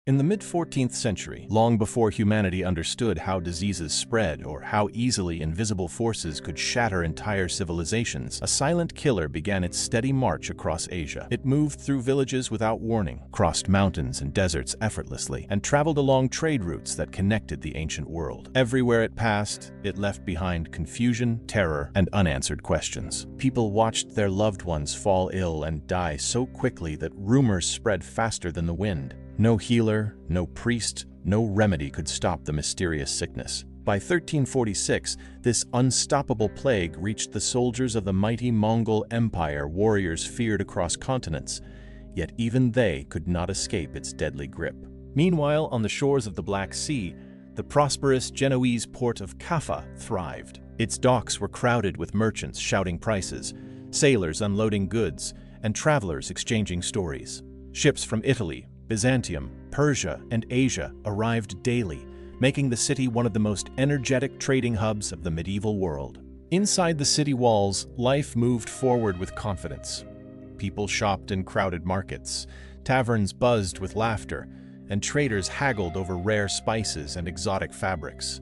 In the mid-14th century, long before humanity understood how diseases spread or how easily invisible forces could shatter entire civilizations, a silent killer began its steady march across Asia. It moved through villages without warning, crossed mountains and deserts effortlessly, and traveled along trade routes that connected the ancient world. Everywhere it passed, it left behind confusion, terror, and unanswered questions. People watched their loved ones fall ill and die so quickly that rumors spread faster than the wind. No healer, no priest, no remedy could stop the mysterious sickness. By 1346, this unstoppable plague reached the soldiers of the mighty Mongol Empire warriors feared across continents, yet even they could not escape its deadly grip. Meanwhile, on the shores of the Black Sea, the prosperous Genoese port of Kaffa thrived. Its docks were crowded with merchants shouting prices, sailors unloading goods, and travelers exchanging stories. Ships from Italy, Byzantium, Persia, and Asia arrived daily, making the city one of the most energetic trading hubs of the medieval world. Inside the city walls, life moved forward with confidence. People shopped in crowded markets, taverns buzzed with laughter, and traders haggled over rare spices and exotic fabrics.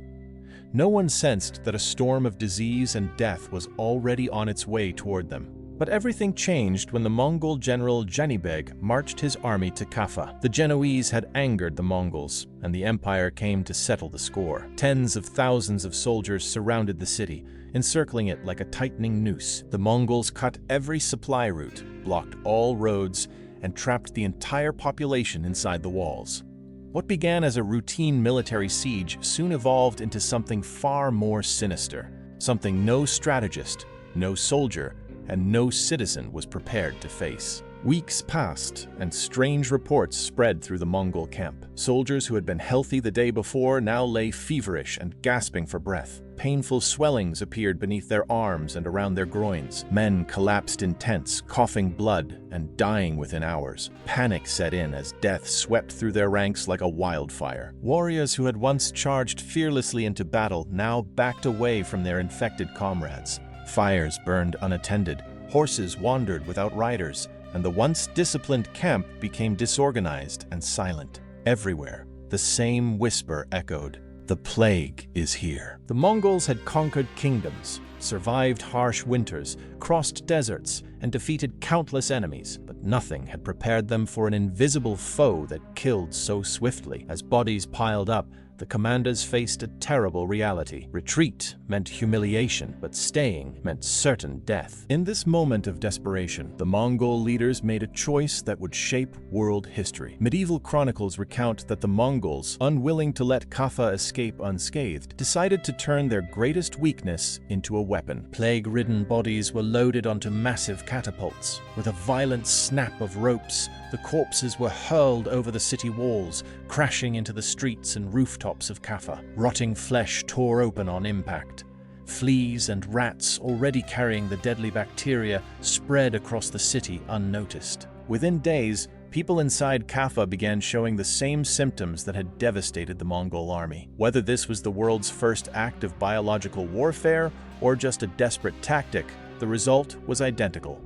No one sensed that a storm of disease and death was already on its way toward them. But everything changed when the Mongol general Genibeg marched his army to Kaffa. The Genoese had angered the Mongols, and the empire came to settle the score. Tens of thousands of soldiers surrounded the city, encircling it like a tightening noose. The Mongols cut every supply route, blocked all roads, and trapped the entire population inside the walls. What began as a routine military siege soon evolved into something far more sinister, something no strategist, no soldier, and no citizen was prepared to face. Weeks passed, and strange reports spread through the Mongol camp. Soldiers who had been healthy the day before now lay feverish and gasping for breath. Painful swellings appeared beneath their arms and around their groins. Men collapsed in tents, coughing blood and dying within hours. Panic set in as death swept through their ranks like a wildfire. Warriors who had once charged fearlessly into battle now backed away from their infected comrades. Fires burned unattended, horses wandered without riders, and the once disciplined camp became disorganized and silent. Everywhere, the same whisper echoed: "The plague is here." The Mongols had conquered kingdoms, survived harsh winters, crossed deserts, and defeated countless enemies, but nothing had prepared them for an invisible foe that killed so swiftly. As bodies piled up, the commanders faced a terrible reality. Retreat meant humiliation, but staying meant certain death. In this moment of desperation, the Mongol leaders made a choice that would shape world history. Medieval chronicles recount that the Mongols, unwilling to let Kaffa escape unscathed, decided to turn their greatest weakness into a weapon. Plague-ridden bodies were loaded onto massive catapults. With a violent snap of ropes, the corpses were hurled over the city walls, crashing into the streets and rooftops of Kaffa. Rotting flesh tore open on impact. Fleas and rats, already carrying the deadly bacteria, spread across the city unnoticed. Within days, people inside Kaffa began showing the same symptoms that had devastated the Mongol army. Whether this was the world's first act of biological warfare or just a desperate tactic, the result was identical.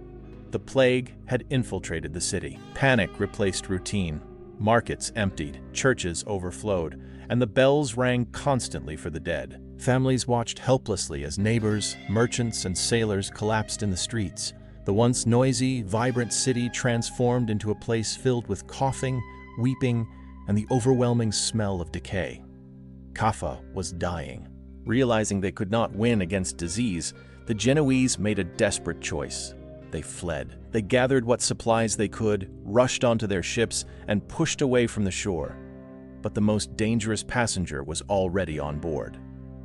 The plague had infiltrated the city. Panic replaced routine. Markets emptied, churches overflowed, and the bells rang constantly for the dead. Families watched helplessly as neighbors, merchants, and sailors collapsed in the streets. The once noisy, vibrant city transformed into a place filled with coughing, weeping, and the overwhelming smell of decay. Kaffa was dying. Realizing they could not win against disease, the Genoese made a desperate choice. They fled. They gathered what supplies they could, rushed onto their ships, and pushed away from the shore. But the most dangerous passenger was already on board: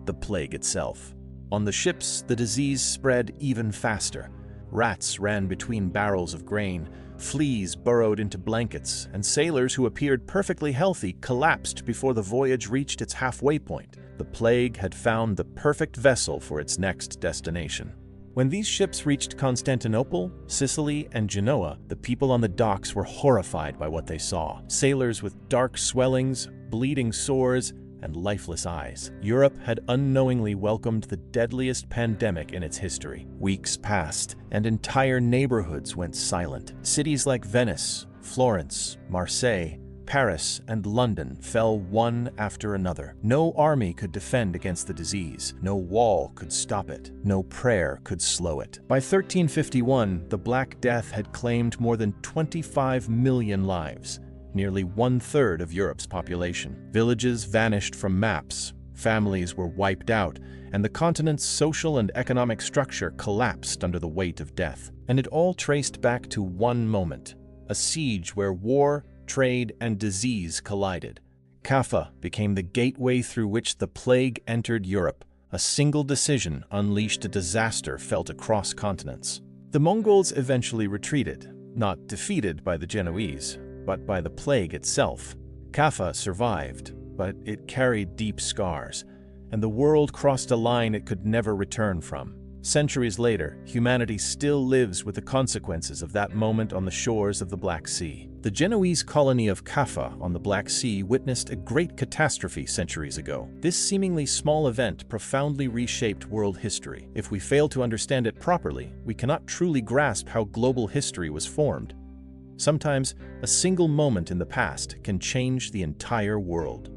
the plague itself. On the ships, the disease spread even faster. Rats ran between barrels of grain, fleas burrowed into blankets, and sailors who appeared perfectly healthy collapsed before the voyage reached its halfway point. The plague had found the perfect vessel for its next destination. When these ships reached Constantinople, Sicily, and Genoa, the people on the docks were horrified by what they saw. Sailors with dark swellings, bleeding sores, and lifeless eyes. Europe had unknowingly welcomed the deadliest pandemic in its history. Weeks passed, and entire neighborhoods went silent. Cities like Venice, Florence, Marseille, Paris and London fell one after another. No army could defend against the disease. No wall could stop it. No prayer could slow it. By 1351, the Black Death had claimed more than 25 million lives, nearly 1/3 of Europe's population. Villages vanished from maps, families were wiped out, and the continent's social and economic structure collapsed under the weight of death. And it all traced back to one moment, a siege where war, trade, and disease collided. Kaffa became the gateway through which the plague entered Europe. A single decision unleashed a disaster felt across continents. The Mongols eventually retreated, not defeated by the Genoese, but by the plague itself. Kaffa survived, but it carried deep scars, and the world crossed a line it could never return from. Centuries later, humanity still lives with the consequences of that moment on the shores of the Black Sea. The Genoese colony of Kaffa on the Black Sea witnessed a great catastrophe centuries ago. This seemingly small event profoundly reshaped world history. If we fail to understand it properly, we cannot truly grasp how global history was formed. Sometimes, a single moment in the past can change the entire world.